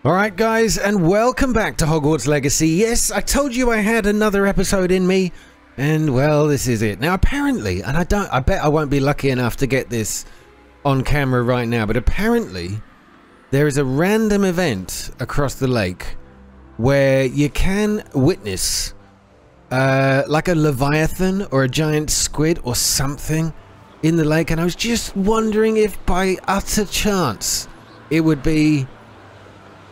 Alright guys, and welcome back to Hogwarts Legacy. Yes, I told you I had another episode in me, and well, this is it. Now apparently, and I bet I won't be lucky enough to get this on camera right now, but apparently there is a random event across the lake where you can witness like a leviathan or a giant squid or something in the lake, and I was just wondering if by utter chance it would be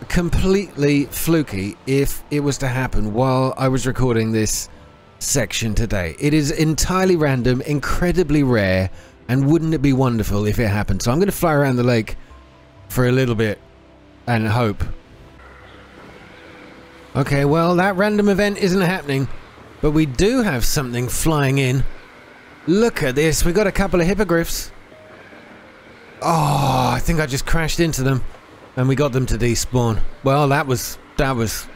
completely fluky if it was to happen while I was recording this section today. It is entirely random, incredibly rare, and wouldn't it be wonderful if it happened? So I'm going to fly around the lake for a little bit and hope. Okay, well, that random event isn't happening, but we do have something flying in. Look at this, we got a couple of hippogriffs. Oh, I think I just crashed into them. And we got them to despawn. Well, that was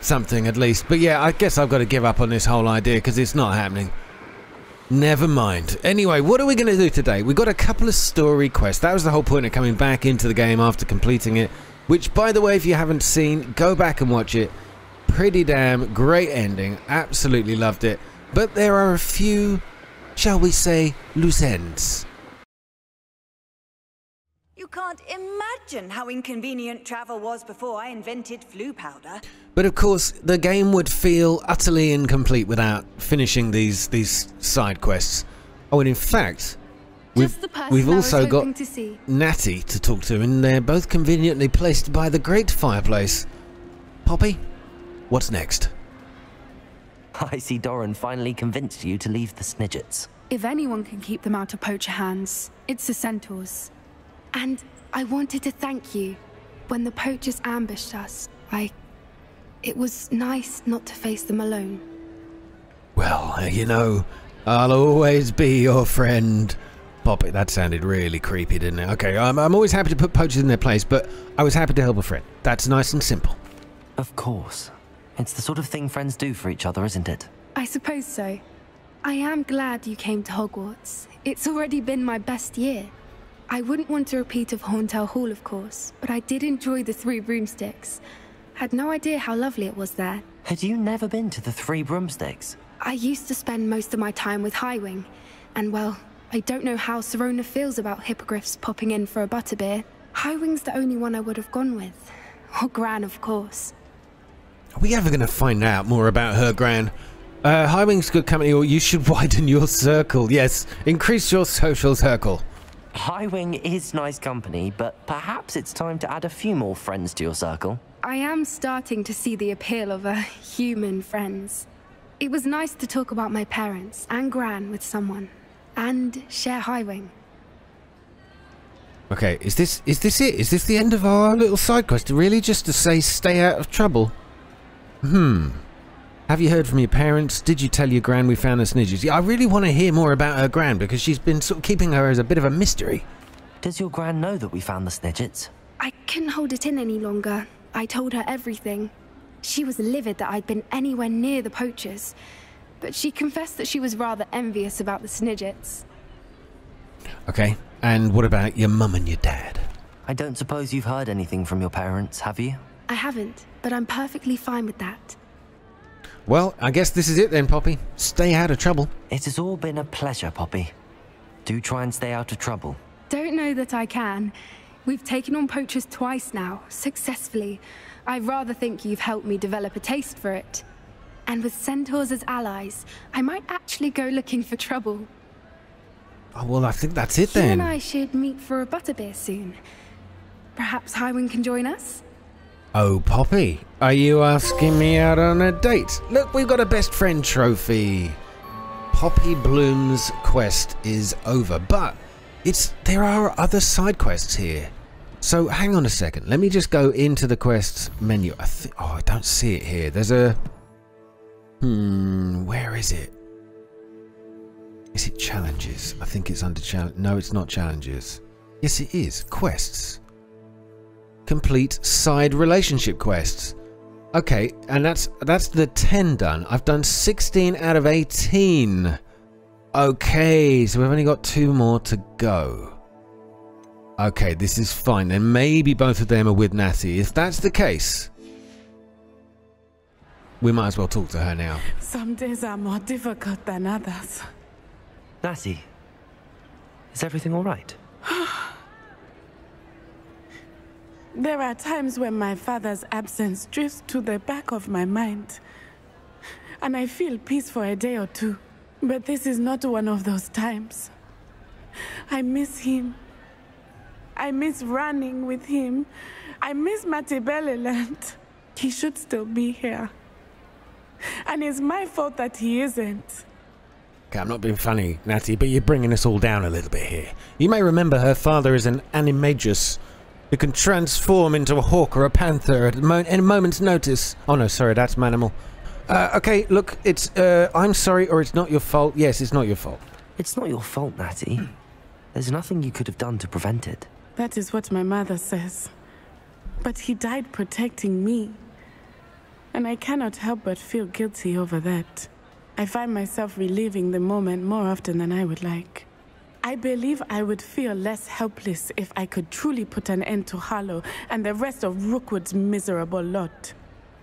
something at least. But yeah, I guess I've got to give up on this whole idea because it's not happening. Never mind. Anyway, what are we going to do today? We got a couple of story quests. That was the whole point of coming back into the game after completing it. Which, by the way, if you haven't seen, go back and watch it. Pretty damn great ending. Absolutely loved it. But there are a few, shall we say, loose ends. You can't imagine how inconvenient travel was before I invented flu powder. But of course, the game would feel utterly incomplete without finishing these side quests. Oh, and in fact, we've also got Natty to talk to, and they're both conveniently placed by the great fireplace. Poppy, what's next? I see Doran finally convinced you to leave the Snidgets. If anyone can keep them out of poacher hands, it's the centaurs. And I wanted to thank you. When the poachers ambushed us, it was nice not to face them alone. Well, you know, I'll always be your friend. Poppy, that sounded really creepy, didn't it? Okay, I'm always happy to put poachers in their place, but I was happy to help a friend. That's nice and simple. Of course. It's the sort of thing friends do for each other, isn't it? I suppose so. I am glad you came to Hogwarts. It's already been my best year. I wouldn't want a repeat of Hauntel Hall, of course, but I did enjoy the Three Broomsticks. Had no idea how lovely it was there. Had you never been to the Three Broomsticks? I used to spend most of my time with Highwing, and well, I don't know how Serona feels about hippogriffs popping in for a butterbeer. Highwing's the only one I would have gone with. Or Gran, of course. Are we ever going to find out more about her, Gran? Highwing's good company, or you should widen your circle. Yes, increase your social circle. Highwing is nice company, but perhaps it's time to add a few more friends to your circle. I am starting to see the appeal of human friends. It was nice to talk about my parents and Gran with someone, and share Highwing. Okay, is this it? Is this the end of our little side quest? Really, just to say stay out of trouble? Have you heard from your parents? Did you tell your Gran we found the Snidgets? Yeah, I really want to hear more about her Gran because she's been sort of keeping her as a bit of a mystery. Does your Gran know that we found the Snidgets? I couldn't hold it in any longer. I told her everything. She was livid that I'd been anywhere near the poachers, but she confessed that she was rather envious about the Snidgets. Okay, and what about your mum and your dad? I don't suppose you've heard anything from your parents, have you? I haven't, but I'm perfectly fine with that. Well, I guess this is it then, Poppy. Stay out of trouble. It has all been a pleasure, Poppy. Do try and stay out of trouble. Don't know that I can. We've taken on poachers twice now, successfully. I rather think you've helped me develop a taste for it. And with centaurs as allies, I might actually go looking for trouble. Oh, well, I think that's it then. You and I should meet for a butterbeer soon. Perhaps Highwing can join us? Oh, Poppy, are you asking me out on a date? Look, we've got a best friend trophy. Poppy Bloom's quest is over, but there are other side quests here. So hang on a second. Let me just go into the quests menu. I don't see it here. There's a... where is it? Is it challenges? I think it's under challenge. No, it's not challenges. Yes, it is. Quests. Complete side relationship quests. Okay, and that's the 10 done. I've done 16 out of 18. Okay, so we've only got 2 more to go. Okay, this is fine. Then maybe both of them are with Natty. If that's the case, we might as well talk to her now. Some days are more difficult than others. Natty, is everything all right? There are times when my father's absence drifts to the back of my mind, and I feel peace for a day or two. But this is not one of those times. I miss him. I miss running with him. I miss Mattibeleland. He should still be here. And it's my fault that he isn't. Okay, I'm not being funny, Natty, but you're bringing us all down a little bit here. You may remember her father is an animagus who can transform into a hawk or a panther at a moment's notice. Oh no, sorry, that's Manimal. Okay, look, it's, I'm sorry, or it's not your fault. Yes, it's not your fault. It's not your fault, Natty. There's nothing you could have done to prevent it. That is what my mother says. But he died protecting me. And I cannot help but feel guilty over that. I find myself reliving the moment more often than I would like. I believe I would feel less helpless if I could truly put an end to Harlow and the rest of Rookwood's miserable lot.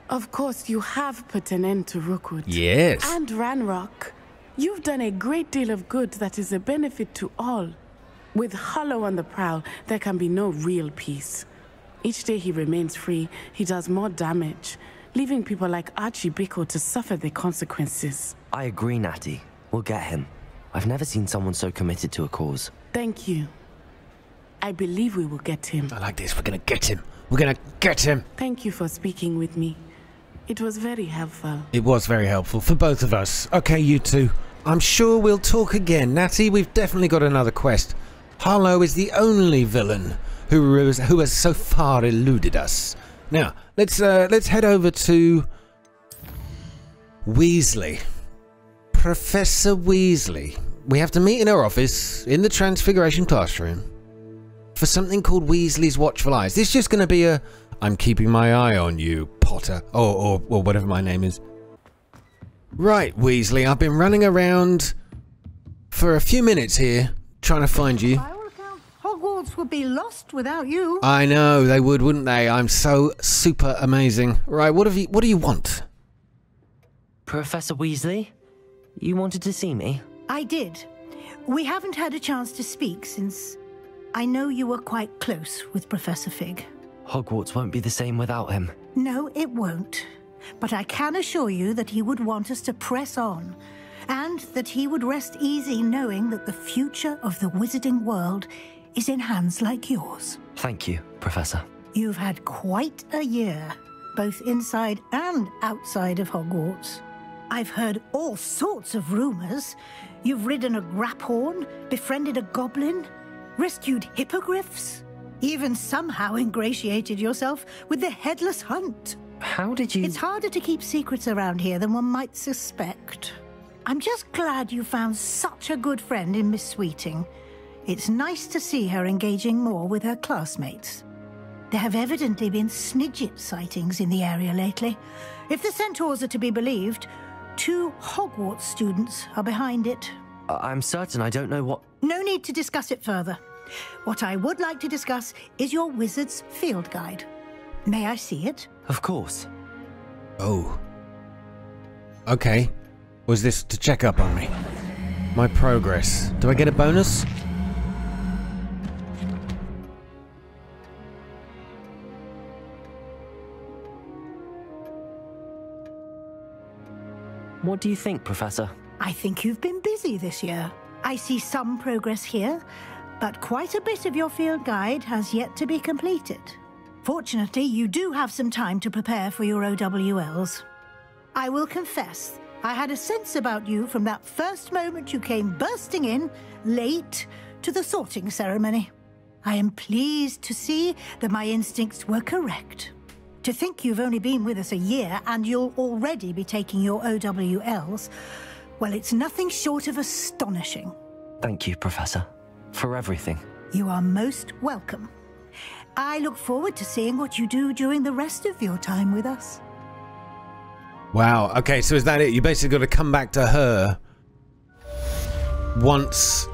Of course, you have put an end to Rookwood. Yes. And Ranrock. You've done a great deal of good that is a benefit to all. With Harlow on the prowl, there can be no real peace. Each day he remains free, he does more damage, leaving people like Archie Bickle to suffer the consequences. I agree, Natty. We'll get him. I've never seen someone so committed to a cause. Thank you. I believe we will get him. I like this. We're gonna get him. We're gonna get him. Thank you for speaking with me. It was very helpful. It was very helpful for both of us. Okay, you two. I'm sure we'll talk again. Natty, we've definitely got another quest. Harlow is the only villain who has so far eluded us. Now, let's head over to Weasley. Professor Weasley. We have to meet in her office in the Transfiguration classroom for something called Weasley's Watchful Eyes. This is just going to be a I'm keeping my eye on you, Potter, or whatever my name is. Right, Weasley, I've been running around for a few minutes here trying to find you. By all accounts, Hogwarts would be lost without you. I know they would, wouldn't they? I'm so super amazing. Right, what do you want? Professor Weasley, you wanted to see me? I did. We haven't had a chance to speak since I know you were quite close with Professor Fig. Hogwarts won't be the same without him. No, it won't. But I can assure you that he would want us to press on, and that he would rest easy knowing that the future of the wizarding world is in hands like yours. Thank you, Professor. You've had quite a year, both inside and outside of Hogwarts. I've heard all sorts of rumors. You've ridden a graphorn, befriended a goblin, rescued hippogriffs, even somehow ingratiated yourself with the Headless Hunt. How did you... It's harder to keep secrets around here than one might suspect. I'm just glad you found such a good friend in Miss Sweeting. It's nice to see her engaging more with her classmates. There have evidently been Snidget sightings in the area lately. If the centaurs are to be believed, 2 Hogwarts students are behind it. I'm certain I don't know what... No need to discuss it further. What I would like to discuss is your wizard's field guide. May I see it? Of course. Oh. Okay. Was this to check up on me? My progress. Do I get a bonus? What do you think, Professor? I think you've been busy this year. I see some progress here, but quite a bit of your field guide has yet to be completed. Fortunately, you do have some time to prepare for your OWLs. I will confess, I had a sense about you from that first moment you came bursting in, late, to the sorting ceremony. I am pleased to see that my instincts were correct. To think you've only been with us a year and you'll already be taking your OWLs, well, it's nothing short of astonishing. Thank you, Professor, for everything. You are most welcome. I look forward to seeing what you do during the rest of your time with us. Wow, okay, so is that it? You basically got to come back to her once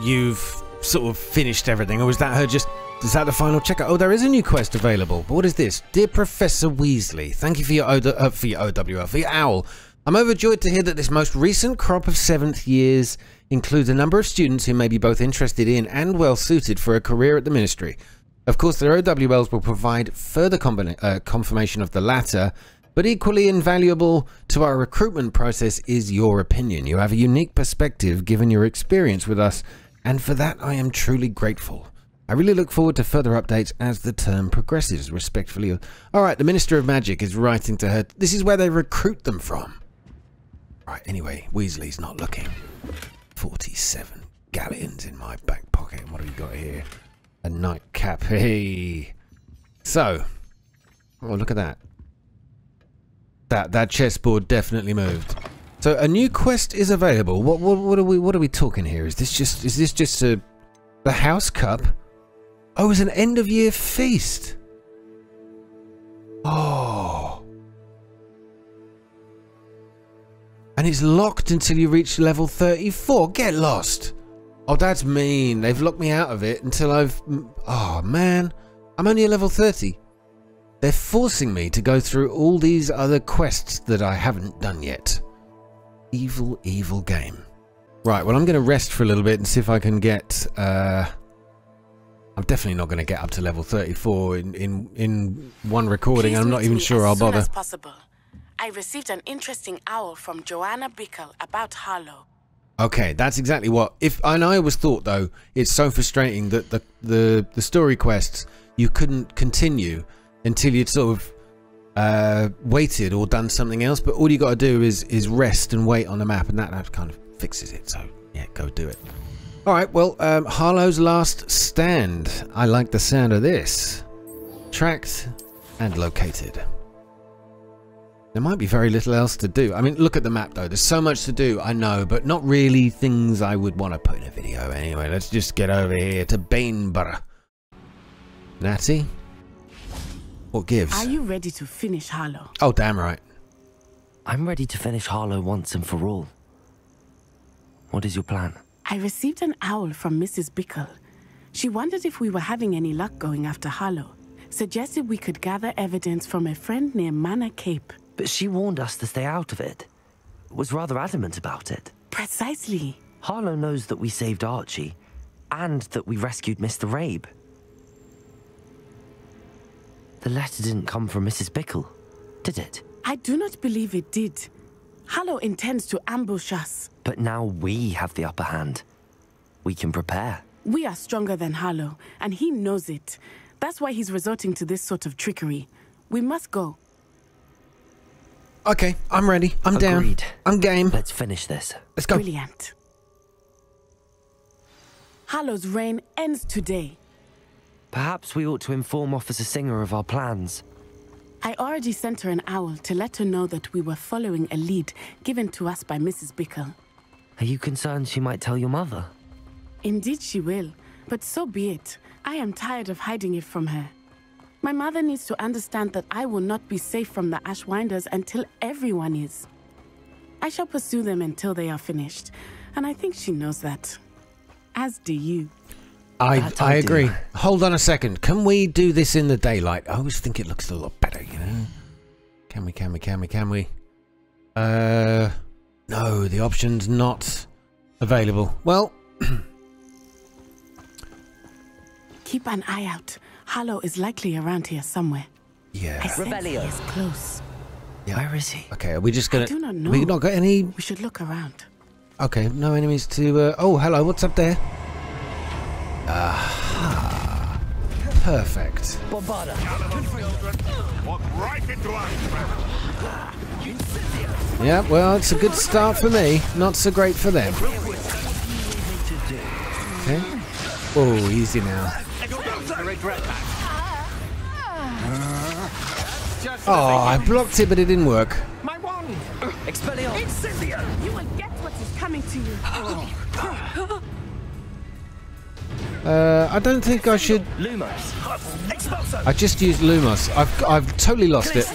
you've sort of finished everything, or is that her just Is that the final checkout? Oh, there is a new quest available. But what is this? Dear Professor Weasley, thank you for your OWL, for your owl. I'm overjoyed to hear that this most recent crop of 7th years includes a number of students who may be both interested in and well suited for a career at the Ministry. Of course, their OWLs will provide further confirmation of the latter, but equally invaluable to our recruitment process is your opinion. You have a unique perspective given your experience with us, and for that I am truly grateful. I really look forward to further updates as the term progresses. Respectfully. Alright, the Minister of Magic is writing to her. This is where they recruit them from. Right, anyway, Weasley's not looking. 47 galleons in my back pocket. What have we got here? A nightcap. Hey. So. Oh, look at that. That chessboard definitely moved. So a new quest is available. What are we talking here? Is this just the house cup? Oh, it's an end of year feast. Oh. And it's locked until you reach level 34. Get lost. Oh, that's mean. They've locked me out of it until I've... Oh, man. I'm only at level 30. They're forcing me to go through all these other quests that I haven't done yet. Evil, evil game. Right, well, I'm going to rest for a little bit and see if I can get... I'm definitely not going to get up to level 34 in one recording. I'm not even sure I'll bother. As possible. I received an interesting owl from Joanna Bickle about Harlow. Okay, that's exactly what. And I always thought though, it's so frustrating that the story quests you couldn't continue until you'd sort of waited or done something else. But all you got to do is rest and wait on the map, and that kind of fixes it. So yeah, go do it. All right, well, Harlow's Last Stand. I like the sound of this. Tracked and located. There might be very little else to do. I mean, look at the map though. There's so much to do, I know, but not really things I would want to put in a video. Anyway, let's just get over here to Bainborough. Natty? What gives? Are you ready to finish Harlow? Oh, damn right. I'm ready to finish Harlow once and for all. What is your plan? I received an owl from Mrs. Bickle. She wondered if we were having any luck going after Harlow. Suggested we could gather evidence from a friend near Manor Cape. But she warned us to stay out of it. Was rather adamant about it. Precisely. Harlow knows that we saved Archie, and that we rescued Mr. Rabe. The letter didn't come from Mrs. Bickle, did it? I do not believe it did. Harlow intends to ambush us. But now we have the upper hand. We can prepare. We are stronger than Harlow, and he knows it. That's why he's resorting to this sort of trickery. We must go. Okay, I'm ready. I'm Agreed. down. I'm game. Let's finish this. Let's go. Brilliant. Harlow's reign ends today. Perhaps we ought to inform Officer Singer of our plans. I already sent her an owl to let her know that we were following a lead given to us by Mrs. Bickle. Are you concerned she might tell your mother? Indeed she will, but so be it. I am tired of hiding it from her. My mother needs to understand that I will not be safe from the Ashwinders until everyone is. I shall pursue them until they are finished, and I think she knows that. As do you. I agree. Hold on a second. Can we do this in the daylight? I always think it looks a lot better, you know? Can we? No, the option's not available. Well... Keep an eye out. Harlow is likely around here somewhere. Yeah. I sense he is close. Yeah. Where is he? Okay, are we just gonna... I do not know. We not got any... We should look around. Okay, no enemies to... Oh, hello, what's up there? Aha. Perfect. Bombarda. Walk right into us. Yeah, well, it's a good start for me. Not so great for them. Okay. Oh, easy now. Oh, I blocked it, but it didn't work. My wand. Expelliarmus. Incendio. You will get what is coming to you. I don't think I should... Lumos. Expulso. I just used Lumos. I've totally lost it.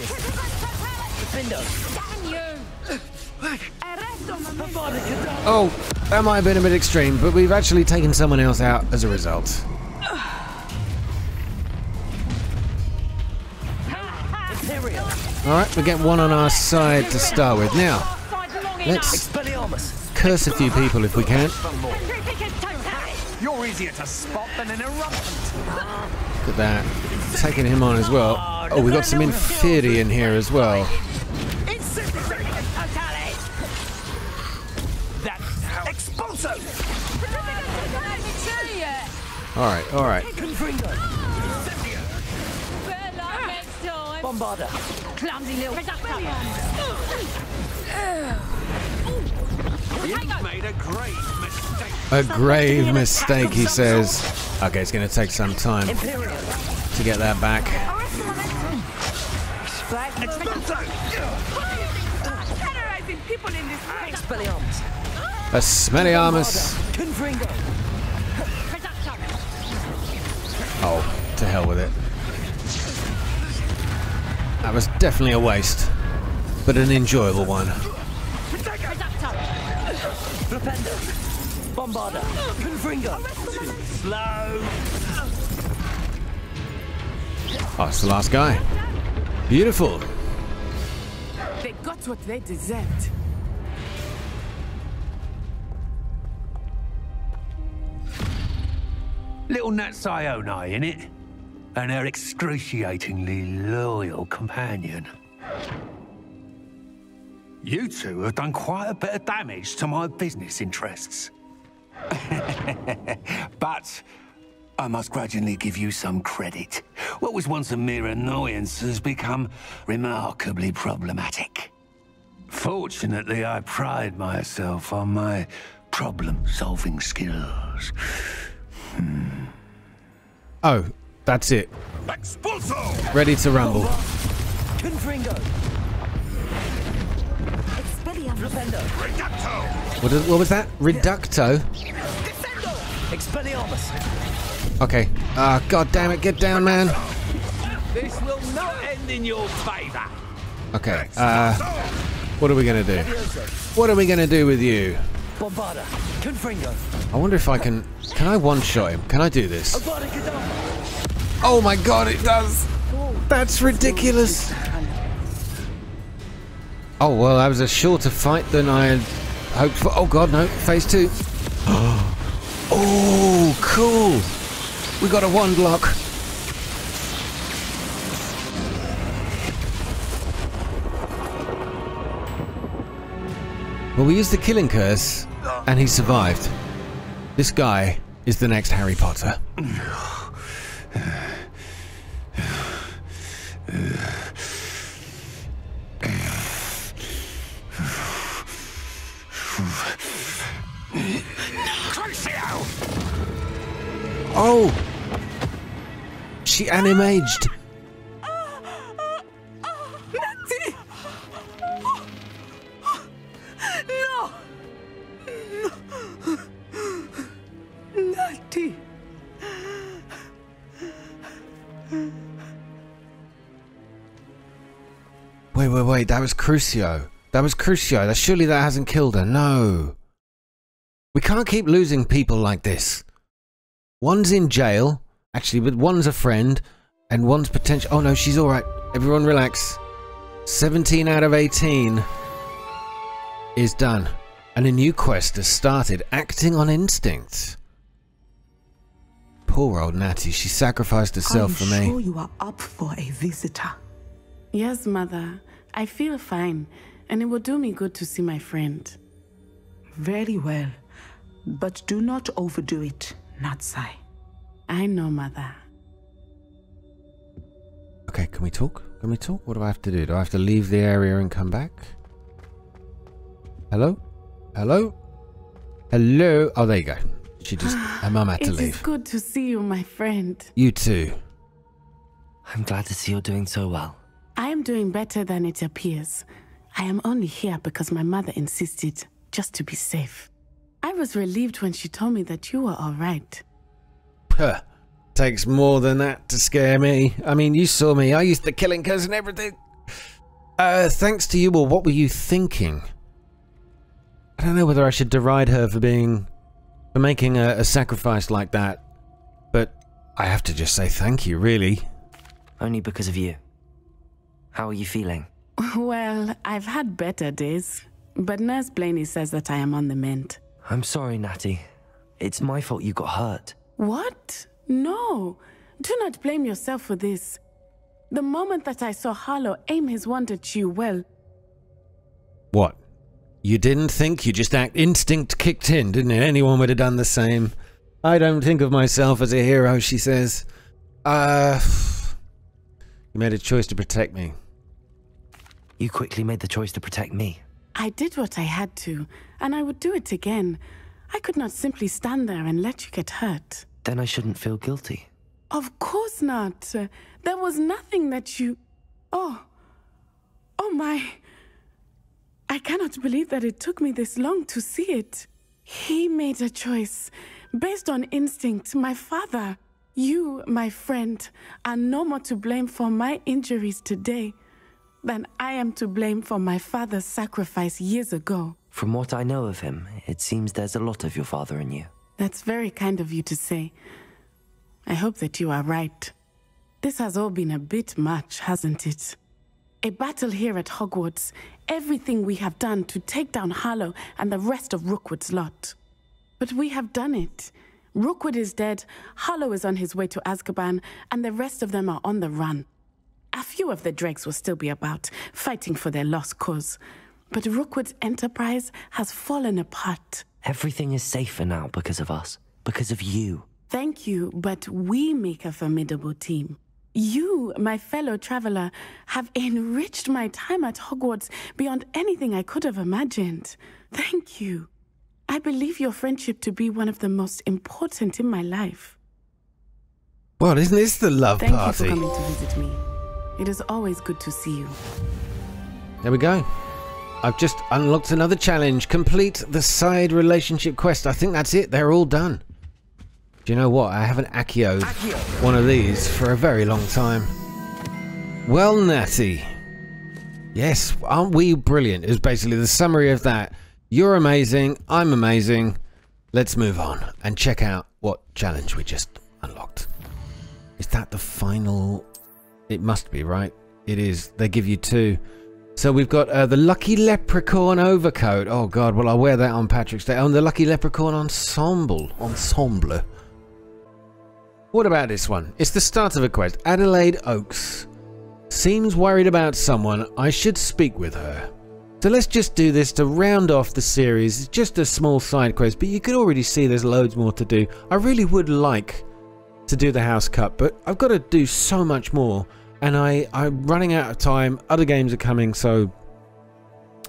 Oh, that might have been a bit extreme, but we've actually taken someone else out as a result. Alright, we get one on our side to start with. Now, let's curse a few people if we can. You're easier to spot than an eruption. Look at that. Taking him on as well. Oh, we got some Infinity in here as well. Alright, alright. Bombarder. Clumsy little You've made a grave mistake. A grave mistake, he says. Okay, it's going to take some time to get that back. Expelliarmus. Oh, to hell with it. That was definitely a waste, but an enjoyable one. Bombarder. Confringo. Slow. Oh, it's the last guy. Beautiful. They got what they deserved. Little Nat Sione, innit? And her excruciatingly loyal companion. You two have done quite a bit of damage to my business interests. But I must grudgingly give you some credit. What was once a mere annoyance has become remarkably problematic. Fortunately, I pride myself on my problem-solving skills. Oh, that's it. Expulso! Ready to rumble. Confringo. Reducto! What was that? Reducto? Expelliarmus. Okay. Ah, god damn it, get down, man. This will not end in your favor. Okay, what are we gonna do? What are we gonna do with you? Bombarder. Confringo. I wonder if I can I one-shot him? Can I do this? Oh my god, it does! That's ridiculous! Oh, well, that was a shorter fight than I had hoped for. Oh god, no, phase 2. Oh, cool! We got a one block. Well, we used the killing curse, and he survived. This guy is the next Harry Potter. Oh! She animaged. Natty! No! Natty! Wait, that was Crucio. Surely that hasn't killed her. No. We can't keep losing people like this. One's in jail, actually, but one's a friend, and one's potential. Oh no, she's alright. Everyone relax. 17 out of 18 is done. And a new quest has started, acting on instinct. Poor old Natty, she sacrificed herself for me. I'm sure you are up for a visitor. Yes, Mother. I feel fine, and it will do me good to see my friend. Very well, but do not overdo it, Natsai. I know, Mother. Okay, can we talk? What do I have to do? Do I have to leave the area and come back? Hello? Hello? Hello? Oh, there you go. Her mum had to leave. It is good to see you, my friend. You too. I'm glad to see you're doing so well. I am doing better than it appears. I am only here because my mother insisted, just to be safe. I was relieved when she told me that you were all right. Huh. Takes more than that to scare me. I mean, you saw me. I used the killing curse and everything. Thanks to you, or what were you thinking? I don't know whether I should deride her for making a sacrifice like that. But I have to just say thank you, really. Only because of you. How are you feeling? Well, I've had better days, but Nurse Blaney says that I am on the mend. I'm sorry, Natty. It's my fault you got hurt. What? No. Do not blame yourself for this. The moment that I saw Harlow aim his wand at you, well... What? You didn't think? You just instinct kicked in, didn't it? Anyone would have done the same. I don't think of myself as a hero, she says. You made a choice to protect me. You quickly made the choice to protect me. I did what I had to, and I would do it again. I could not simply stand there and let you get hurt. Then I shouldn't feel guilty. Of course not. There was nothing that you... Oh my... I cannot believe that it took me this long to see it. He made a choice based on instinct. My father, you, my friend, are no more to blame for my injuries today than I am to blame for my father's sacrifice years ago. From what I know of him, it seems there's a lot of your father in you. That's very kind of you to say. I hope that you are right. This has all been a bit much, hasn't it? A battle here at Hogwarts, everything we have done to take down Harlow and the rest of Rookwood's lot. But we have done it. Rookwood is dead, Harlow is on his way to Azkaban, and the rest of them are on the run. A few of the dregs will still be about, fighting for their lost cause. But Rookwood's enterprise has fallen apart. Everything is safer now because of us, because of you. Thank you, but we make a formidable team. You, my fellow traveler, have enriched my time at Hogwarts beyond anything I could have imagined. Thank you. I believe your friendship to be one of the most important in my life. Well, isn't this the love party? Thank you for coming to visit me. It is always good to see you. There we go. I've just unlocked another challenge. Complete the side relationship quest. I think that's it. They're all done. Do you know what? I haven't Accio one of these for a very long time. Well, Natty. Yes, aren't we brilliant? Is basically the summary of that. You're amazing. I'm amazing. Let's move on and check out what challenge we just unlocked. Is that the final? It must be, right? It is. They give you two. So we've got the Lucky Leprechaun overcoat. Oh, God. Well, I'll wear that on Patrick's Day. Oh, and the Lucky Leprechaun ensemble. What about this one? It's the start of a quest. Adelaide Oaks seems worried about someone. I should speak with her. So let's just do this to round off the series. It's just a small side quest, but you can already see there's loads more to do. I really would like to do the house cut, but I've got to do so much more, and I'm running out of time. Other games are coming, so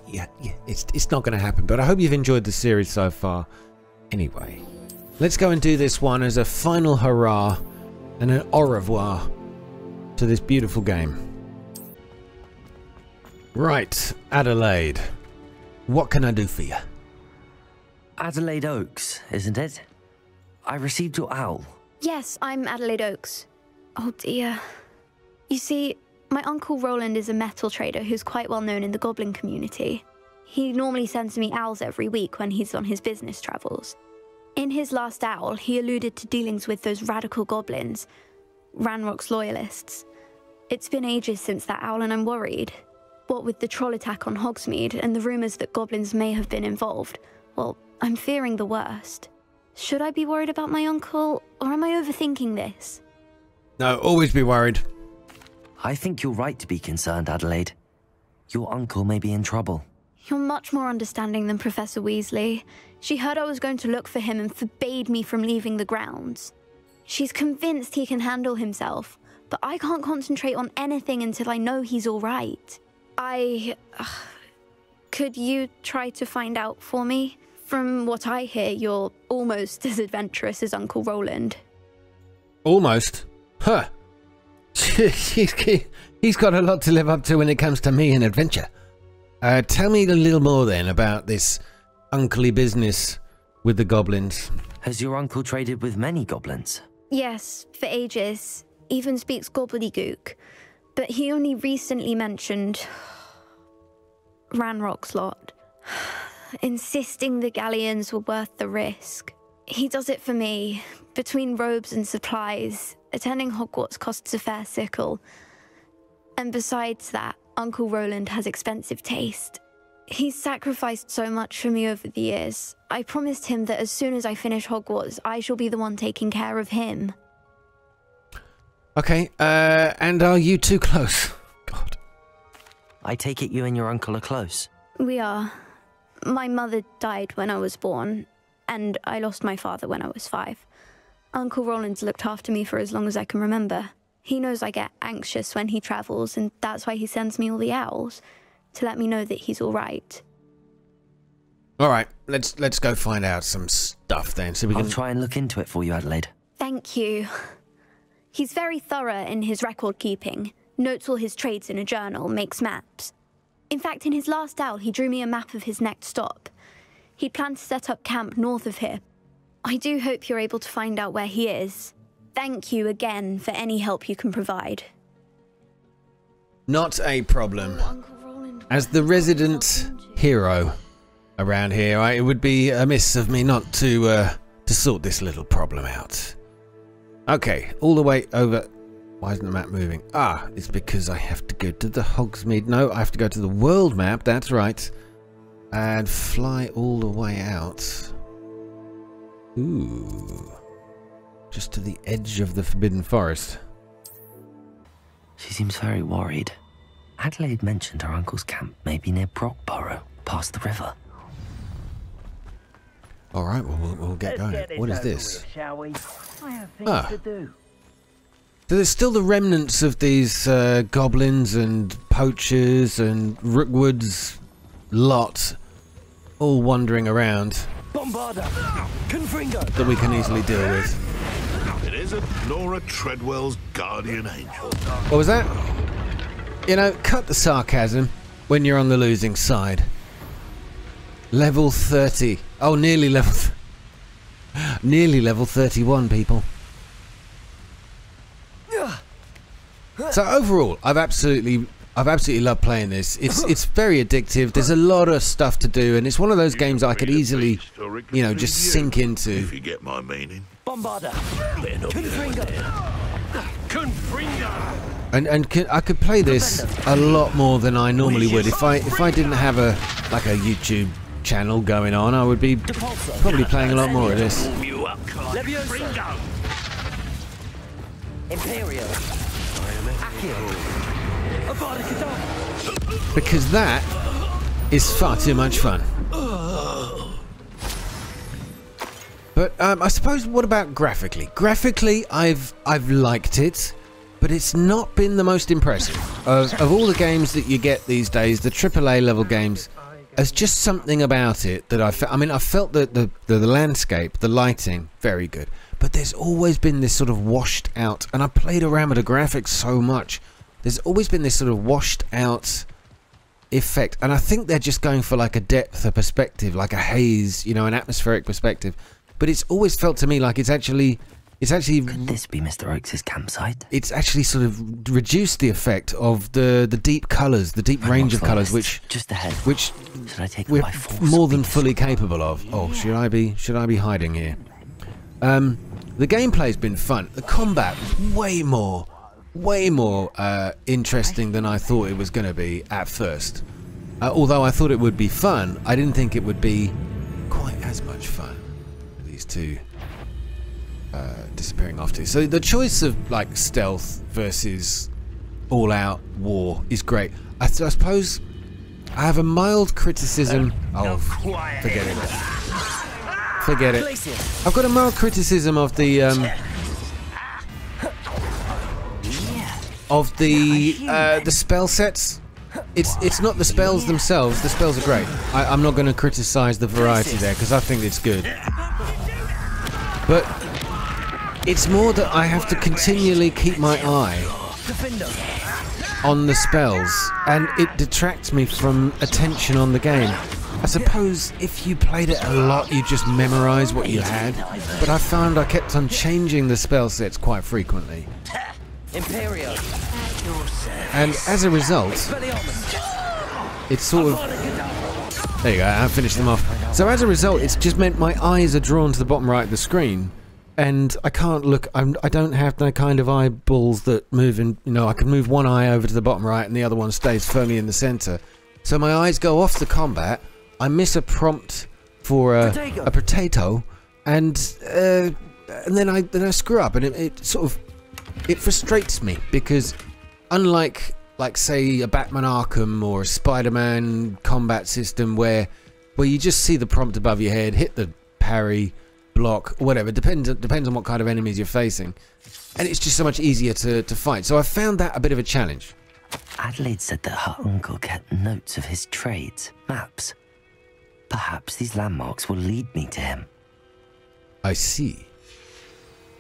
yeah, it's not going to happen. But I hope you've enjoyed the series so far. Anyway, let's go and do this one as a final hurrah and an au revoir to this beautiful game. Right, Adelaide, what can I do for you? Adelaide Oaks, isn't it? I received your owl. Yes, I'm Adelaide Oaks. Oh dear. You see, my Uncle Roland is a metal trader who's quite well known in the goblin community. He normally sends me owls every week when he's on his business travels. In his last owl, he alluded to dealings with those radical goblins, Ranrock's loyalists. It's been ages since that owl and I'm worried. What with the troll attack on Hogsmeade and the rumours that goblins may have been involved, well, I'm fearing the worst. Should I be worried about my uncle, or am I overthinking this? No, always be worried. I think you're right to be concerned, Adelaide. Your uncle may be in trouble. You're much more understanding than Professor Weasley. She heard I was going to look for him and forbade me from leaving the grounds. She's convinced he can handle himself, but I can't concentrate on anything until I know he's all right. Could you try to find out for me? From what I hear, you're almost as adventurous as Uncle Roland. Almost? Huh. He's got a lot to live up to when it comes to me and adventure. Tell me a little more then about this uncly business with the goblins. Has your uncle traded with many goblins? Yes, for ages. Even speaks gobbledygook. But he only recently mentioned Ranrock's lot, insisting the galleons were worth the risk. He does it for me. Between robes and supplies, attending Hogwarts costs a fair sickle. And besides that, Uncle Roland has expensive taste. He's sacrificed so much for me over the years. I promised him that as soon as I finish Hogwarts, I shall be the one taking care of him. Okay, and are you too close? God. I take it you and your uncle are close. We are. My mother died when I was born, and I lost my father when I was 5. Uncle Roland's looked after me for as long as I can remember. He knows I get anxious when he travels, and that's why he sends me all the owls, to let me know that he's all right. All right, let's go find out some stuff then, so we can I'll try and look into it for you, Adelaide. Thank you. He's very thorough in his record keeping, notes all his trades in a journal, makes maps. In fact, in his last owl, he drew me a map of his next stop. He'd planned to set up camp north of here. I do hope you're able to find out where he is. Thank you again for any help you can provide. Not a problem. As the resident hero around here, it would be amiss of me not to sort this little problem out. Okay, all the way over. Why isn't the map moving? Ah, it's because I have to go to the Hogsmeade. No, I have to go to the world map, that's right. And fly all the way out. Ooh. Just to the edge of the Forbidden Forest. She seems very worried. Adelaide mentioned her uncle's camp may be near Brockborough, past the river. Alright, well, we'll get going. What is this? With, shall we? I have things to do. So there's still the remnants of these goblins and poachers and Rookwood's lot all wandering around Bombarda! Confringo! that we can easily deal with. It isn't Laura Treadwell's guardian angel. What was that? You know, cut the sarcasm when you're on the losing side. Level 30. Oh, nearly level 31, people. So overall, I've absolutely loved playing this. It's very addictive. There's a lot of stuff to do, and it's one of those games I could easily, you know, just sink into. If you get my meaning. Bombarda! Confringo! Confringo! And I could play this a lot more than I normally would if I didn't have a YouTube channel going on. I would be probably playing a lot more of this. Imperio! Because that is far too much fun. But I suppose, what about graphically? Graphically, I've liked it, but it's not been the most impressive. Of all the games that you get these days, the AAA level games, there's just something about it that I felt that the landscape, the lighting, very good. But there's always been this sort of washed out, and I played around with the graphics so much. There's always been this sort of washed out effect, and I think they're just going for like a depth, a perspective, like a haze, you know, an atmospheric perspective. But it's always felt to me like it's actually Could this be Mr. Oakes' campsite? It's actually sort of reduced the effect of the deep colours, the deep range of colours, which just ahead. Which should I take we're by force more than fully capable of. Oh, should I be hiding here? The gameplay's been fun. The combat was way more interesting than I thought it was going to be at first. Although I thought it would be fun, I didn't think it would be quite as much fun. These two disappearing off to. So the choice of like stealth versus all-out war is great. I suppose I have a mild criticism. Oh, forget it. Forget it. I've got a mild criticism of the spell sets. It's not the spells themselves. The spells are great. I'm not going to criticize the variety there because I think it's good. But it's more that I have to continually keep my eye on the spells, and it detracts me from attention on the game. I suppose if you played it a lot, you just memorize what you had, but I found I kept on changing the spell sets quite frequently. And as a result, it's sort of... There you go, I finished them off. So as a result, it's just meant my eyes are drawn to the bottom right of the screen, and I can't look. I don't have the kind of eyeballs that move in. You know, I can move one eye over to the bottom right, and the other one stays firmly in the center. So my eyes go off the combat. I miss a prompt for a potato, and then I screw up, and it sort of frustrates me because unlike like say a Batman Arkham or a Spider-Man combat system where you just see the prompt above your head, hit the parry, block, whatever, depends on what kind of enemies you're facing, and it's just so much easier to fight. So I found that a bit of a challenge. Adelaide said that her uncle kept notes of his trades, maps. Perhaps these landmarks will lead me to him. I see.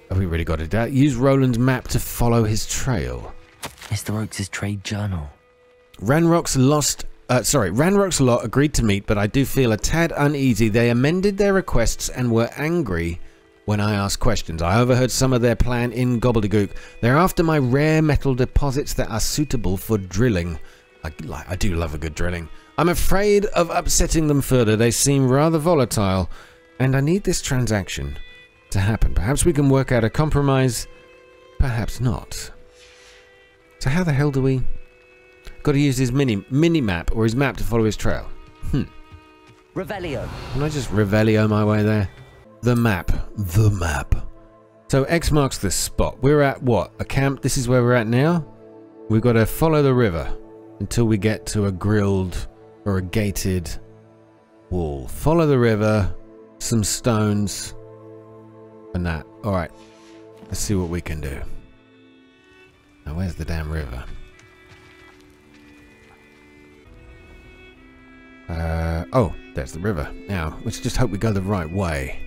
Have we really got it out? Use Roland's map to follow his trail. Mr. Oakes' trade journal. Ranrock's lot agreed to meet, but I do feel a tad uneasy. They amended their requests and were angry when I asked questions. I overheard some of their plan in gobbledygook. They're after my rare metal deposits that are suitable for drilling. I do love a good drilling. I'm afraid of upsetting them further. They seem rather volatile, and I need this transaction to happen. Perhaps we can work out a compromise, perhaps not. So how the hell do we... Got to use his mini map or his map to follow his trail. Revelio. Can I just Revelio my way there? The map. The map. So X marks the spot. We're at what? A camp? This is where we're at now? We've got to follow the river until we get to a grilled or a gated wall. Follow the river, some stones, and that. Alright. Let's see what we can do. Now where's the damn river? Oh, there's the river. Now, let's just hope we go the right way.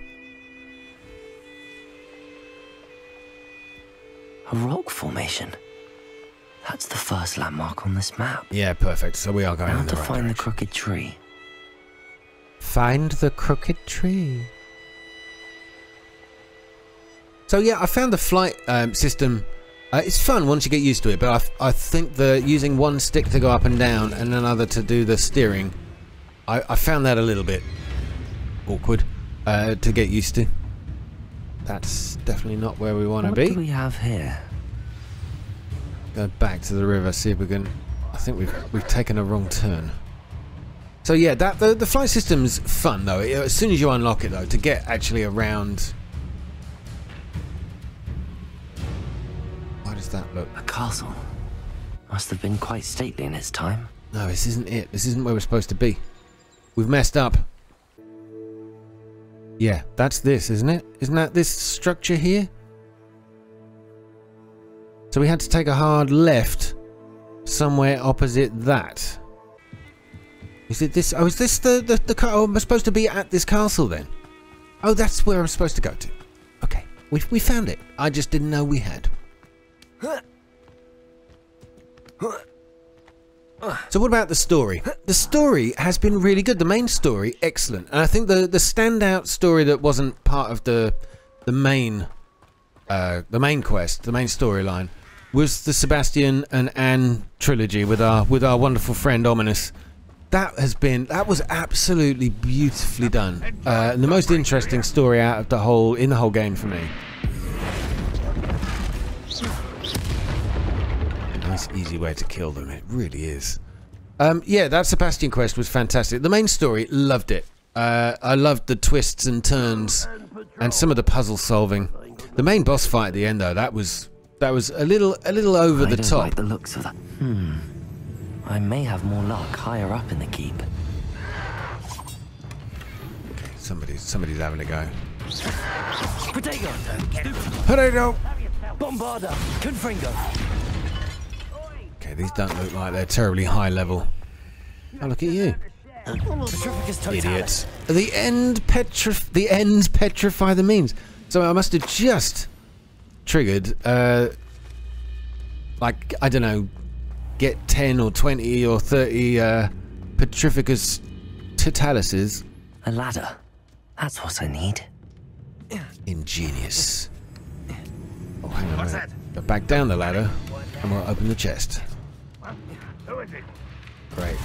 A rock formation. That's the first landmark on this map. Yeah, perfect. So we are going in the right direction. Now to find the crooked tree. Find the crooked tree. So yeah, I found the flight system. It's fun once you get used to it, but I think using one stick to go up and down and another to do the steering, I found that a little bit awkward to get used to. That's definitely not where we want to be. What do we have here? Go back to the river, see if we can... I think we've taken a wrong turn. So yeah, the flight system's fun though. As soon as you unlock it though, to get actually around... Why does that look? A castle. Must have been quite stately in its time. No, this isn't it. This isn't where we're supposed to be. We've messed up. Yeah, that's this, isn't it? Isn't that this structure here? So we had to take a hard left somewhere opposite that. Is it this? Oh, is this the oh, am I supposed to be at this castle then? Oh, that's where I'm supposed to go to. Okay, we found it. I just didn't know we had. So what about the story? The story has been really good. The main story, excellent. And I think the standout story that wasn't part of the main quest, the main storyline, was the Sebastian and Anne trilogy with our wonderful friend Ominous. That was absolutely beautifully done. And the most interesting story out of the whole game for me. Nice easy way to kill them, it really is. Yeah, that Sebastian quest was fantastic. The main story, loved it. I loved the twists and turns and some of the puzzle solving. The main boss fight at the end though, that was a little over the top. I like the looks of that. I may have more luck higher up in the keep. Okay, somebody's having a go. Potato! Potato! Bombarda! Confringo! Okay, these don't look like they're terribly high level. Oh, look at you. Idiots. The ends petrify the means. So I must have just triggered, like, I don't know, get 10 or 20 or 30 Petrificus Totalises. A ladder. That's what I need. Ingenious. Oh, hang on a minute. Go back down the ladder and we'll open the chest. Great.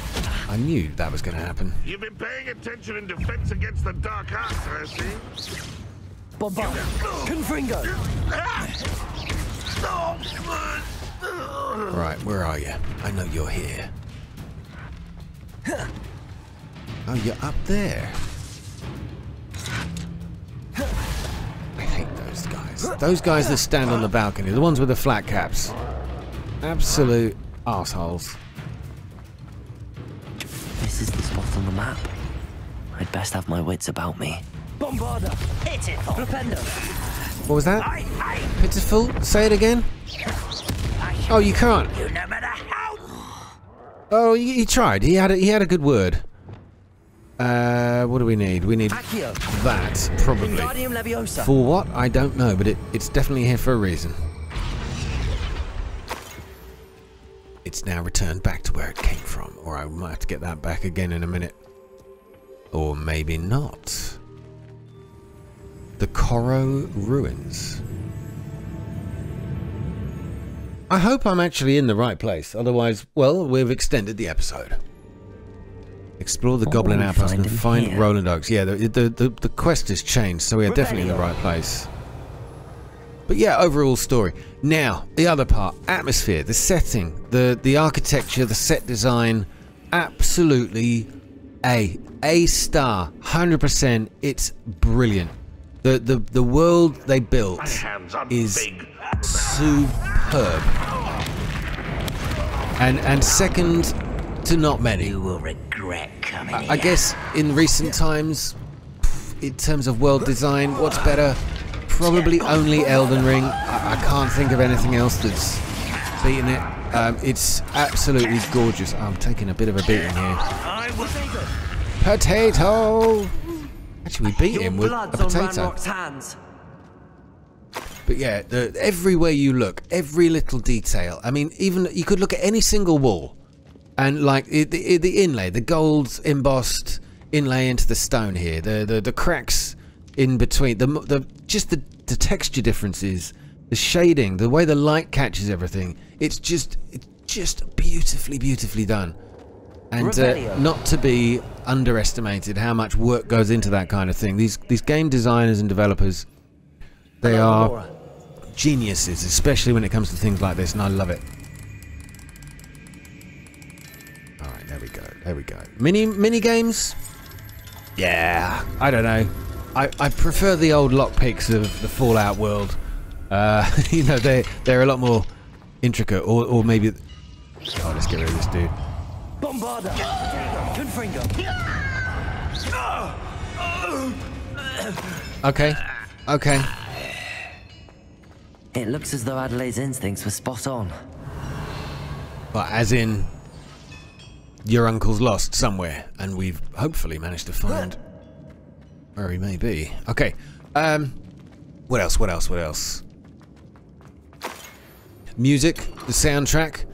I knew that was going to happen. You've been paying attention in defense against the dark arts, I see. Bombarda. Confringo. Right, where are you? I know you're here. Oh, you're up there. I hate those guys. Those guys that stand on the balcony, the ones with the flat caps. Absolute assholes. This is the spot on the map. I'd best have my wits about me. Bombarda. Hit it. Flipendo. What was that? Pitiful? Say it again? Oh, you can't. Oh, he tried. He had a good word. What do we need? We need that, probably. For what? I don't know, but it's definitely here for a reason. It's now returned back to where it came from, or I might have to get that back again in a minute. Or maybe not. The Corro Ruins. I hope I'm actually in the right place, otherwise, well, we've extended the episode. Explore the Goblin Outpost and find Roland Oaks. Yeah, the quest has changed, so we are definitely in the right place. But yeah, overall story. Now, the other part, atmosphere, the setting, the architecture, the set design, absolutely A star, 100%. It's brilliant. The world they built is superb, and second to not many. You will regret coming here. I guess in recent times, in terms of world design, what's better? Probably only Elden Ring. I can't think of anything else that's beaten it. It's absolutely gorgeous. I'm taking a bit of a beating here. Potato! Actually, we beat him with a potato. But yeah, everywhere you look, every little detail. I mean, even you could look at any single wall, and like the inlay, the gold embossed inlay into the stone here, the cracks in between, just the texture differences, the shading, the way the light catches everything. It's just beautifully done. And not to be underestimated how much work goes into that kind of thing. These game designers and developers, they are geniuses, especially when it comes to things like this, and I love it. Alright, there we go. Mini games? Yeah, I don't know. I prefer the old lockpicks of the Fallout world. You know, they're a lot more intricate, or maybe... Oh, let's get rid of this dude. Bombarda! Confringo! Okay. It looks as though Adelaide's instincts were spot on. But as in, your uncle's lost somewhere, and we've hopefully managed to find where he may be. Okay. What else? Music, the soundtrack.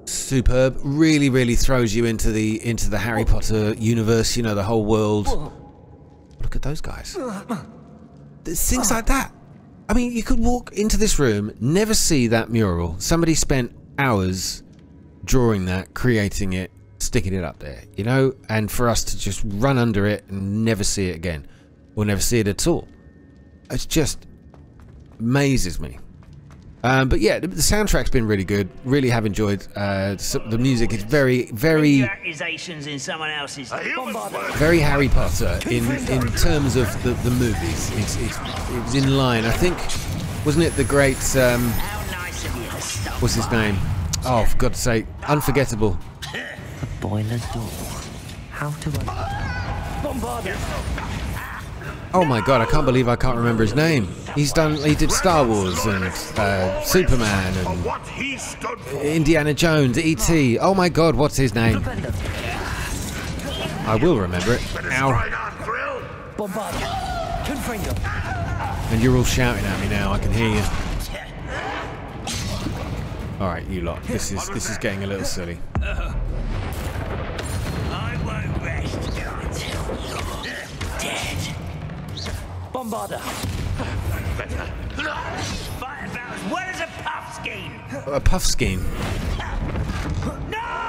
Superb. Really throws you into the Harry Potter universe, you know, the whole world. Look at those guys. There's things like that. I mean, you could walk into this room, never see that mural. Somebody spent hours drawing that, creating it, sticking it up there, you know, and for us to just run under it and never see it again, or never see it at all. It just amazes me. But yeah, the soundtrack's been really good. Really have enjoyed the music. It's very accusations in someone else's. Very Harry Potter in terms of the movies. It's in line. I think, wasn't it the great what's his name? Oh, for God's sake, unforgettable. The boiler door. How to Bombarda! Oh my God, I can't believe I can't remember his name. He did Star Wars and Superman and Indiana Jones, E.T. Oh my God, what's his name? I will remember it. Ow. And you're all shouting at me now, I can hear you. Alright, you lot, this is getting a little silly. I won't rest until you're dead. Bombarda! Fight about as well as a puff scheme. A puff scheme. No!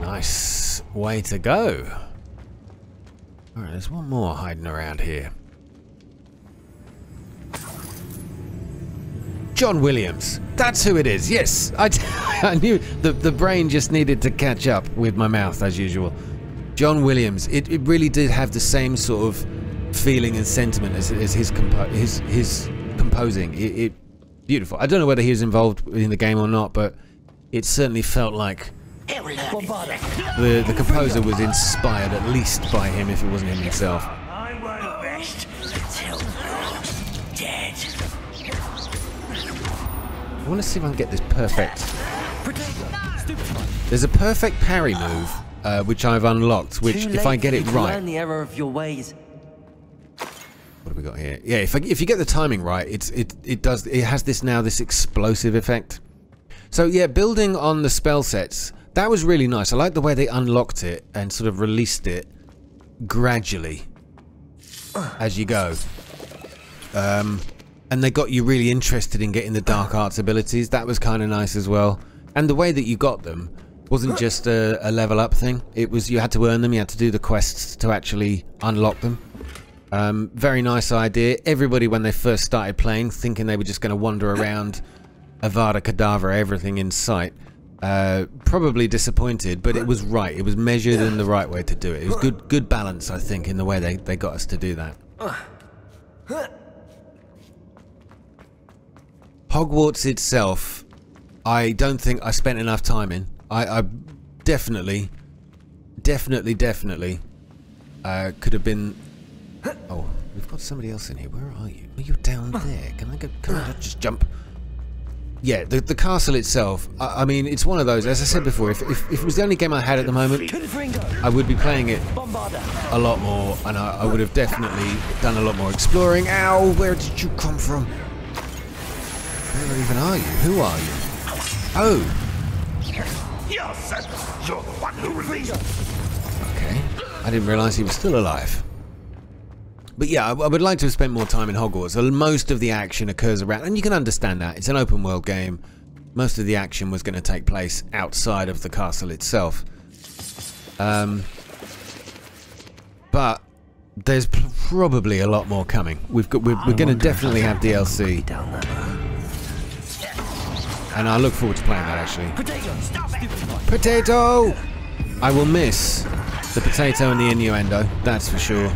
Nice way to go. Alright, there's one more hiding around here. John Williams. That's who it is. Yes, I knew the brain just needed to catch up with my mouth as usual. John Williams. It really did have the same sort of feeling and sentiment as his composing. It beautiful. I don't know whether he was involved in the game or not, but it certainly felt like the composer was inspired at least by him, if it wasn't him himself. I won't rest until you're dead. I want to see if I can get this perfect. There's a perfect parry move, which I've unlocked, which if I get it right... Learn the error of your ways. What have we got here? Yeah, if you get the timing right, it has this explosive effect. So yeah, building on the spell sets, that was really nice. I like the way they unlocked it and sort of released it gradually as you go. And they got you really interested in getting the dark arts abilities. That was kind of nice as well. And the way that you got them wasn't just a level up thing. It was, you had to earn them, you had to do the quests to actually unlock them. Very nice idea. Everybody, when they first started playing, thinking they were just going to wander around Avada Kedavra, everything in sight, probably disappointed, but it was right. It was measured and the right way to do it. It was good balance, I think, in the way they got us to do that. Hogwarts itself, I don't think I spent enough time in. I definitely could have been... Oh, we've got somebody else in here. Where are you? Are you down there? Can I just jump? Yeah, the castle itself, I mean, it's one of those, as I said before, if it was the only game I had at the moment, I would be playing it a lot more, and I would have definitely done a lot more exploring. Ow, where did you come from? Where even are you? Who are you? Oh! Yes, you're the one who released. Okay, I didn't realise he was still alive. But yeah, I would like to have spent more time in Hogwarts. Most of the action occurs around, and you can understand that. It's an open world game. Most of the action was going to take place outside of the castle itself. But there's probably a lot more coming. We're going to definitely have DLC. And I look forward to playing that, actually. Potato! I will miss the potato and the innuendo, that's for sure.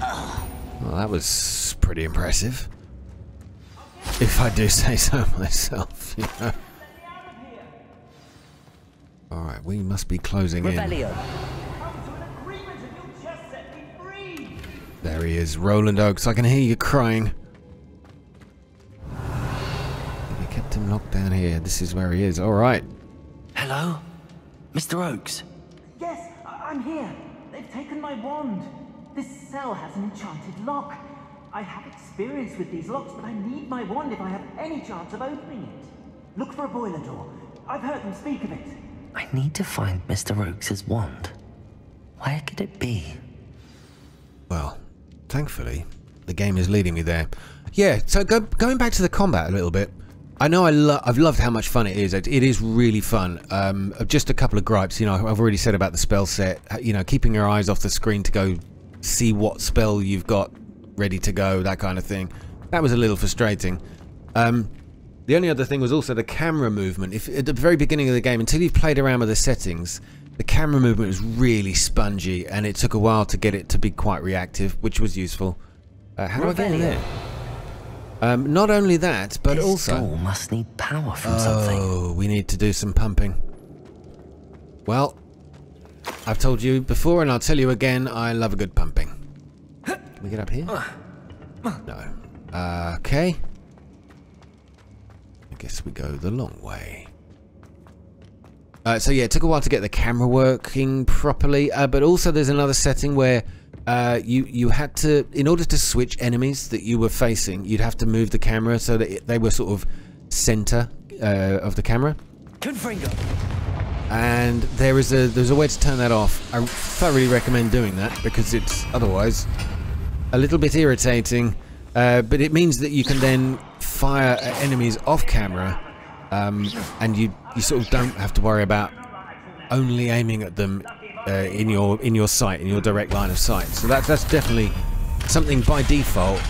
Well, that was pretty impressive, if I do say so myself, you know. Alright, we must be closing in. There he is, Roland Oakes. I can hear you crying. We kept him locked down here. This is where he is. Alright. Hello? Mr. Oakes? Yes, I'm here. They've taken my wand. This cell has an enchanted lock. I have experience with these locks, but I need my wand if I have any chance of opening it. Look for a boiler door. I've heard them speak of it. I need to find Mr. Oakes' wand. Where could it be? Well, thankfully, the game is leading me there. Yeah, so going back to the combat a little bit, I know I've loved how much fun it is. It is really fun. Just a couple of gripes, you know, I've already said about the spell set. You know, keeping your eyes off the screen to go see what spell you've got ready to go, that kind of thing. That was a little frustrating. The only other thing was also the camera movement. If at the very beginning of the game, until you've played around with the settings, the camera movement was really spongy, and it took a while to get it to be quite reactive, which was useful. How do I get in there? Not only that, but this also... door must need power from something. Oh, we need to do some pumping. Well, I've told you before, and I'll tell you again, I love a good pumping. Can we get up here? No. Okay. I guess we go the long way. So yeah, it took a while to get the camera working properly, but also there's another setting where you had to, in order to switch enemies that you were facing, you'd have to move the camera so that they were sort of center of the camera. And there's a way to turn that off. I thoroughly recommend doing that because it's otherwise a little bit irritating. But it means that you can then fire at enemies off camera, and you sort of don't have to worry about only aiming at them in your sight, in your direct line of sight. So that's definitely something by default.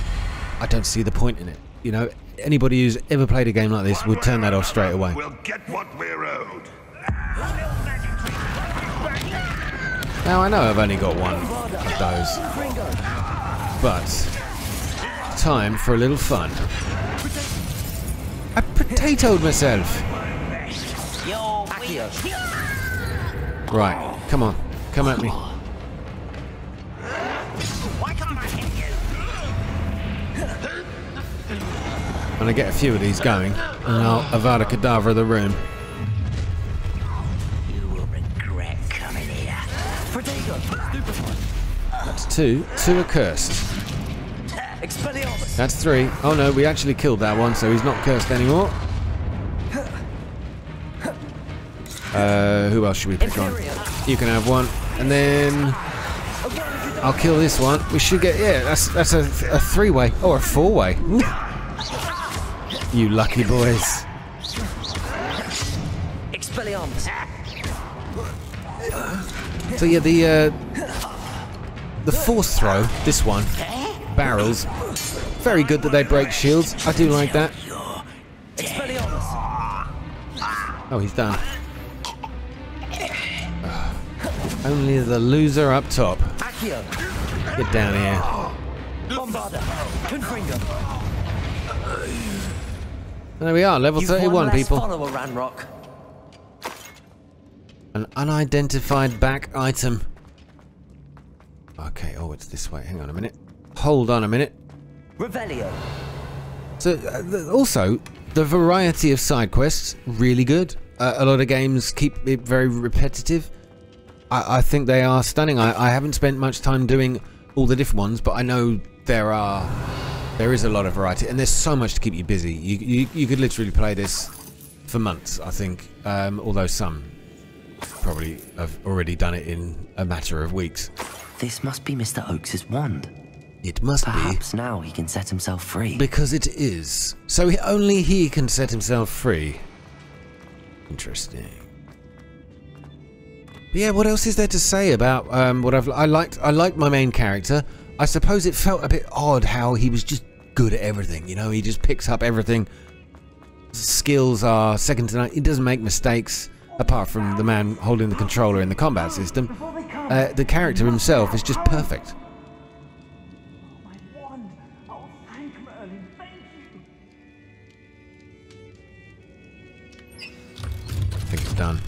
I don't see the point in it. you know, anybody who's ever played a game like this would turn that off straight away. We'll get what we're owed. Now I know I've only got one of those, but time for a little fun. I potatoed myself. Right, come on, come at me. I'm gonna get a few of these going, and I'll Avada Kedavra the room. You will regret coming here. That's two. Two are cursed. That's three. Oh no, we actually killed that one, so he's not cursed anymore. Who else should we pick on? You can have one, and then I'll kill this one. We should get, yeah, that's a three-way or a four-way. You lucky boys. So yeah, the fourth throw, this one, barrels, very good that they break shields. I do like that. Oh, he's done. Only the loser up top. Get down here. There we are, level 31, people. An unidentified back item. Okay, oh, it's this way. Hang on a minute. Hold on a minute. Revelio. So, also, the variety of side quests, really good. A lot of games keep it very repetitive. I think they are stunning. I haven't spent much time doing all the different ones, but I know there is a lot of variety, and there's so much to keep you busy. You could literally play this for months, I think, although some probably have already done it in a matter of weeks. This must be Mr. Oakes' wand. It must be. Perhaps now he can set himself free. Because it is. So only he can set himself free. Interesting. But yeah, what else is there to say about what I liked my main character. I suppose it felt a bit odd how he was just good at everything. You know, he just picks up everything. Skills are second to none. He doesn't make mistakes, apart from the man holding the controller in the combat system. The character himself is just perfect. I think it's done.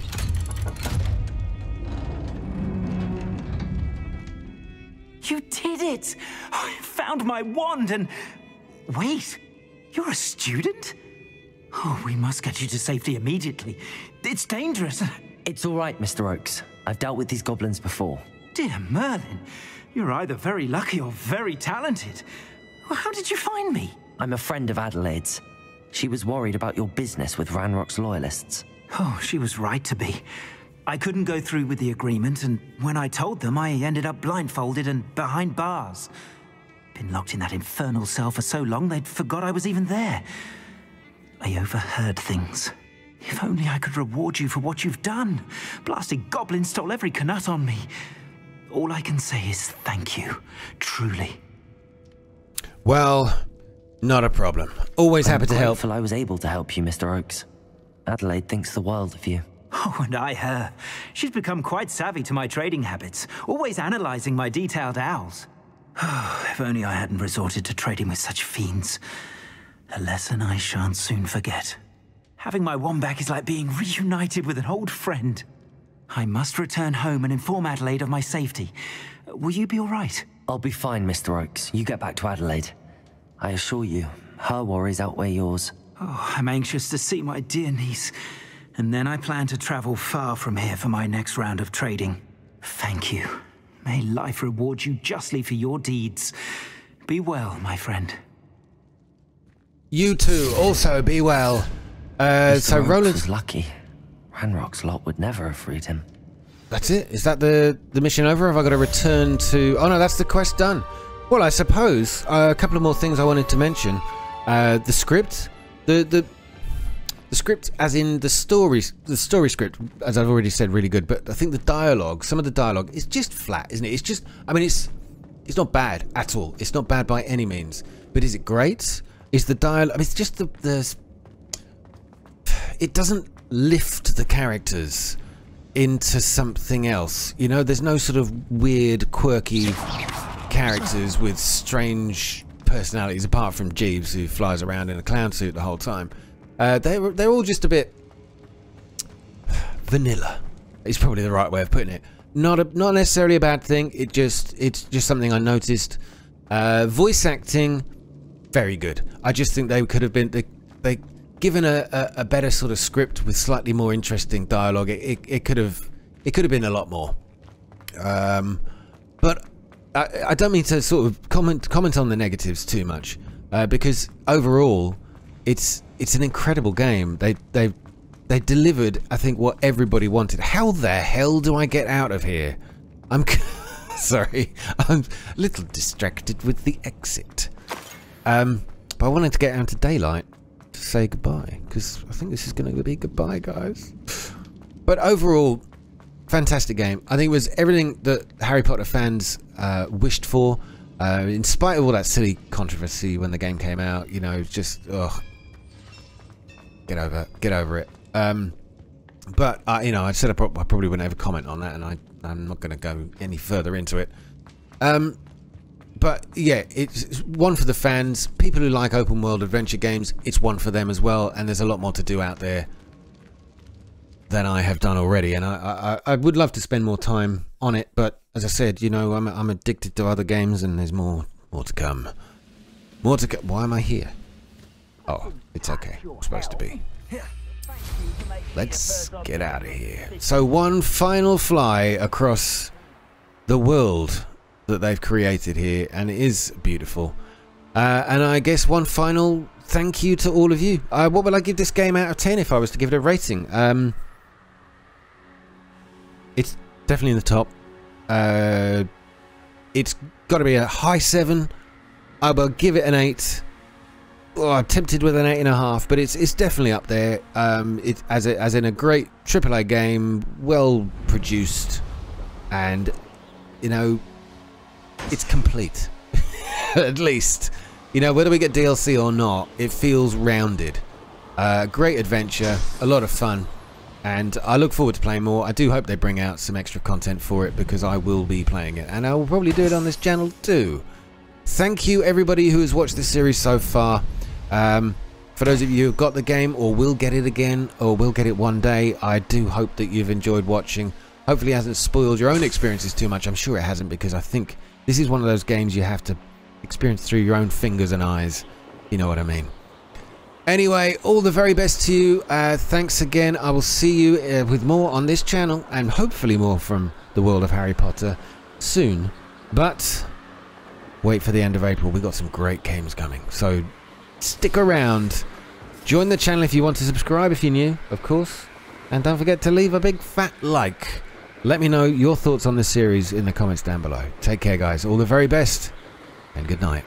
You did it! I found my wand and... Wait, you're a student? Oh, we must get you to safety immediately. It's dangerous. It's all right, Mr. Oakes. I've dealt with these goblins before. Dear Merlin, you're either very lucky or very talented. Well, how did you find me? I'm a friend of Adelaide's. She was worried about your business with Ranrock's loyalists. Oh, she was right to be. I couldn't go through with the agreement, and when I told them, I ended up blindfolded and behind bars. Been locked in that infernal cell for so long, they'd forgot I was even there. I overheard things. If only I could reward you for what you've done. Blasted goblins stole every Knut on me. All I can say is thank you, truly. Well, not a problem. Always happy to help. I was able to help you, Mr. Oakes. Adelaide thinks the world of you. Oh, and I her. She's become quite savvy to my trading habits, always analyzing my detailed owls. If only I hadn't resorted to trading with such fiends. A lesson I shan't soon forget. Having my wand back is like being reunited with an old friend. I must return home and inform Adelaide of my safety. Will you be all right? I'll be fine, Mr. Oakes. You get back to Adelaide. I assure you, her worries outweigh yours. Oh, I'm anxious to see my dear niece. And then I plan to travel far from here for my next round of trading. Thank you. May life reward you justly for your deeds. Be well, my friend. You too, also be well. So Roland was lucky. Ranrock's lot would never have freed him. That's it? Is that the mission over? Have I got to return to... Oh no, that's the quest done. Well, I suppose a couple of more things I wanted to mention. The script, the script, as in the story script, as I've already said, really good. But I think the dialogue, some of the dialogue, is just flat, isn't it? It's just, I mean, it's not bad at all. It's not bad by any means. But is it great? is the dialogue. I mean, it's just it doesn't lift the characters into something else. You know, there's no sort of weird, quirky characters with strange personalities, apart from Jeeves, who flies around in a clown suit the whole time. They're all just a bit vanilla. Is probably the right way of putting it. Not necessarily a bad thing. It's just something I noticed. Voice acting, very good. I just think they could have been they given a better sort of script with slightly more interesting dialogue. It could have been a lot more. But I don't mean to sort of comment on the negatives too much, because overall it's an incredible game. They delivered, I think, what everybody wanted. How the hell do I get out of here? I'm sorry, I'm a little distracted with the exit. But I wanted to get out into daylight to say goodbye, because I think this is going to be goodbye, guys. But overall, fantastic game. I think it was everything that Harry Potter fans wished for. In spite of all that silly controversy when the game came out, you know, just get over it. But you know, I said I probably wouldn't ever comment on that, and I'm not going to go any further into it. But yeah, it's one for the fans, people who like open world adventure games. It's one for them as well, and there's a lot more to do out there than I have done already, and I would love to spend more time on it. But as I said, you know, I'm addicted to other games, and there's more to come. More to come. Why am I here? Oh, it's okay. I'm supposed to be. Let's get out of here. So one final fly across the world that they've created here, and it is beautiful. And I guess one final thank you to all of you. What would I give this game out of 10 if I was to give it a rating? It's definitely in the top. It's got to be a high 7. I will give it an 8. Oh, I'm tempted with an 8.5, but it's definitely up there. It as in a great AAA game, well produced, and you know, it's complete. At least, you know, whether we get DLC or not, it feels rounded. Great adventure, a lot of fun, and I look forward to playing more. I do hope they bring out some extra content for it, because I will be playing it, and I will probably do it on this channel too. Thank you everybody who has watched this series so far. For those of you who've got the game or will get it again or will get it one day, I do hope that you've enjoyed watching. Hopefully it hasn't spoiled your own experiences too much. I'm sure it hasn't, because I think this is one of those games you have to experience through your own fingers and eyes. You know what I mean. Anyway, all the very best to you. Thanks again. I will see you with more on this channel, and hopefully more from the world of Harry Potter soon. But wait for the end of April. We've got some great games coming. So stick around. Join the channel if you want to subscribe, if you're new, of course. And don't forget to leave a big fat like. Let me know your thoughts on this series in the comments down below. Take care, guys. All the very best, and good night.